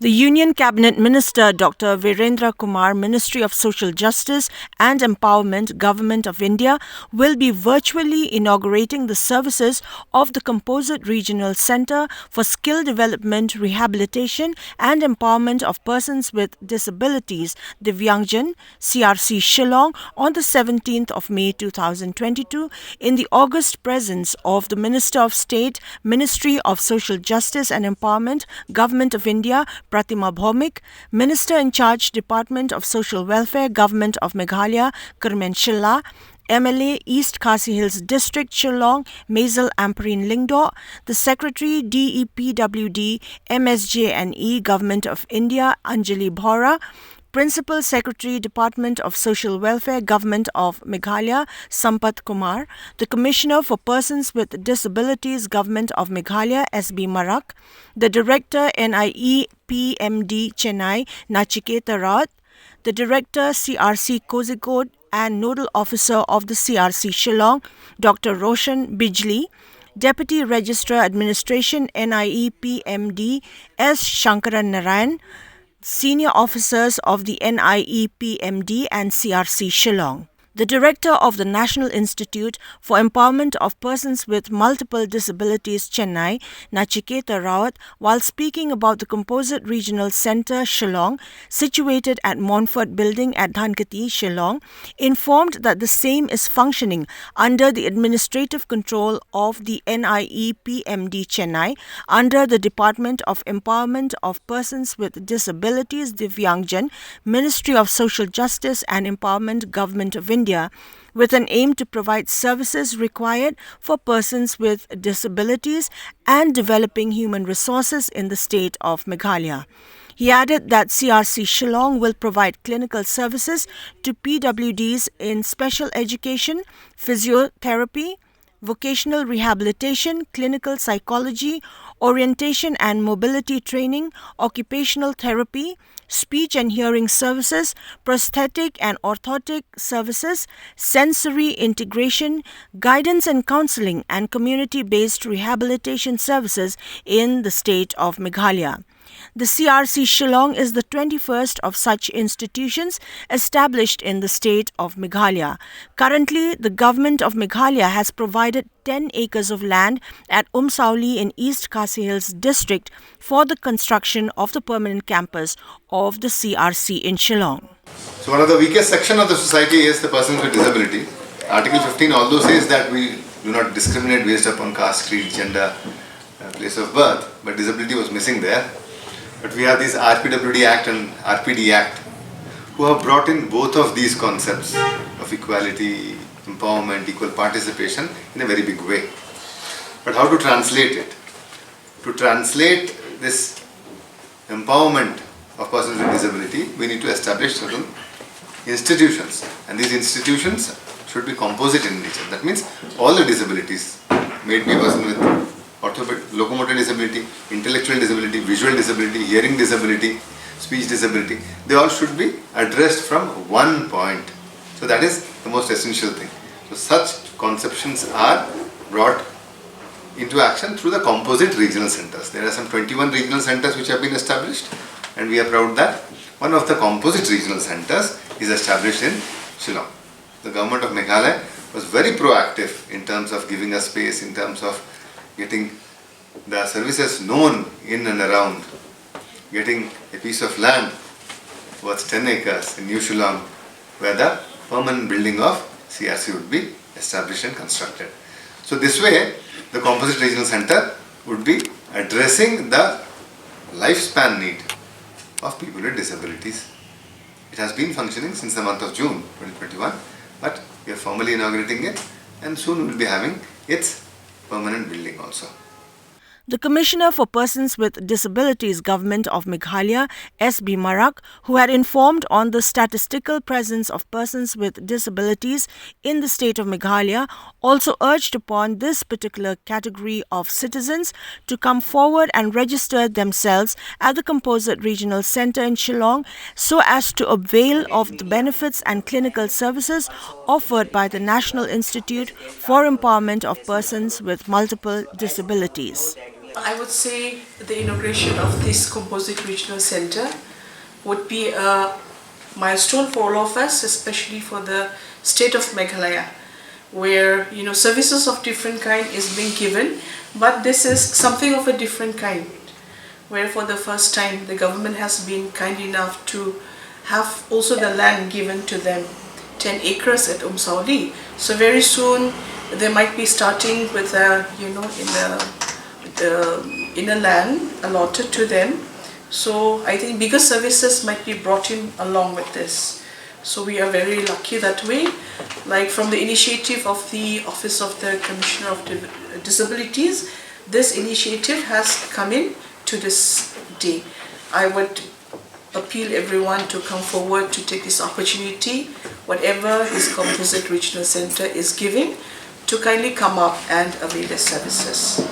The Union Cabinet Minister Dr. Virendra Kumar, Ministry of Social Justice and Empowerment, Government of India, will be virtually inaugurating the services of the Composite Regional Centre for Skill Development, Rehabilitation and Empowerment of Persons with Disabilities, Divyangjan, CRC Shillong, on the 17th of May 2022 in the august presence of the Minister of State, Ministry of Social Justice and Empowerment, Government of India, Pratima Bhoumik, Minister in charge Department of Social Welfare, Government of Meghalaya, Kyrmen Shylla, MLA East Khasi Hills District, Shillong, Mazel, Ampareen, Lyngdoh, the Secretary DEPwD, MSJ&E, Government of India, Anjali, Bhawra, Principal Secretary, Department of Social Welfare, Government of Meghalaya, Sampath Kumar, the Commissioner for Persons with Disabilities, Government of Meghalaya, SB Marak, the Director, NIEPMD, Chennai, Nachiketa, Rout, the Director, CRC Kozhikode and Nodal Officer of the CRC Shillong, Dr.Roshan, Bijli, Deputy Registrar Administration, NIEPMD, S. Shankaran Narayan, Senior Officers of the NIEPMD and CRC Shillong. The Director of the National Institute for Empowerment of Persons with Multiple Disabilities, Chennai, Nachiketa, Rout, while speaking about the Composite Regional Centre, Shillong, situated at Montfort Building at Dhankati, Shillong, informed that the same is functioning under the administrative control of the NIEPMD, Chennai, under the Department of Empowerment of Persons with Disabilities, Divyangjan, Ministry of Social Justice and Empowerment, Government of India, with an aim to provide services required for persons with disabilities and developing human resources in the state of Meghalaya. He added that CRC Shillong will provide clinical services to PWDs in special education, physiotherapy, vocational rehabilitation, clinical psychology, orientation and mobility training, occupational therapy, speech and hearing services, prosthetic and orthotic services, sensory integration, guidance and counseling, and community-based rehabilitation services in the state of Meghalaya. The CRC Shillong is the 21st of such institutions established in the state of Meghalaya. Currently, the Government of Meghalaya has provided 10 acres of land at Umsauli in East Khasi Hills District for the construction of the permanent campus of the CRC in Shillong. So one of the weakest section of the society is the persons with disability. Article 15 although says that we do not discriminate based upon caste, creed, gender, place of birth, but disability was missing there. But we have this PWD Act and RPD Act who have brought in both of these concepts of equality, empowerment, equal participation in a very big way. But how to translate it? To translate this empowerment of persons with disability, we need to establish certain institutions, and these institutions should be composite in nature. That means all the disabilities, may it be a person with locomotor disability, intellectual disability, visual disability, hearing disability, speech disability, they all should be addressed from one point. So that is the most essential thing. So such conceptions are brought into action through the composite regional centers. There are some 21 regional centers which have been established, and we are proud that one of the composite regional centers is established in Shillong. The government of Meghalaya was very proactive in terms of giving us space, in terms of getting the services known in and around, getting a piece of land worth 10 acres in New Shillong where the permanent building of CRC would be established and constructed. So this way the Composite Regional Centre would be addressing the lifespan need of people with disabilities. It has been functioning since the month of June 2021, but we are formally inaugurating it, and soon we will be having its permanent building also. The Commissioner for Persons with Disabilities, Government of Meghalaya, SB Marak, who had informed on the statistical presence of persons with disabilities in the state of Meghalaya, also urged upon this particular category of citizens to come forward and register themselves at the Composite Regional Centre in Shillong so as to avail of the benefits and clinical services offered by the National Institute for Empowerment of Persons with Multiple Disabilities. I would say the inauguration of this Composite Regional Center would be a milestone for all of us, especially for the state of Meghalaya, where services of different kind is being given, but this is something of a different kind, where for the first time the government has been kind enough to have also the land given to them, 10 acres at Saudi. So very soon they might be starting with in a land allotted to them. So I think bigger services might be brought in along with this. So we are very lucky that way. Like from the initiative of the Office of the Commissioner of Disabilities, this initiative has come in to this day. I would appeal everyone to come forward to take this opportunity, whatever this Composite Regional Center is giving, to kindly come up and avail their services.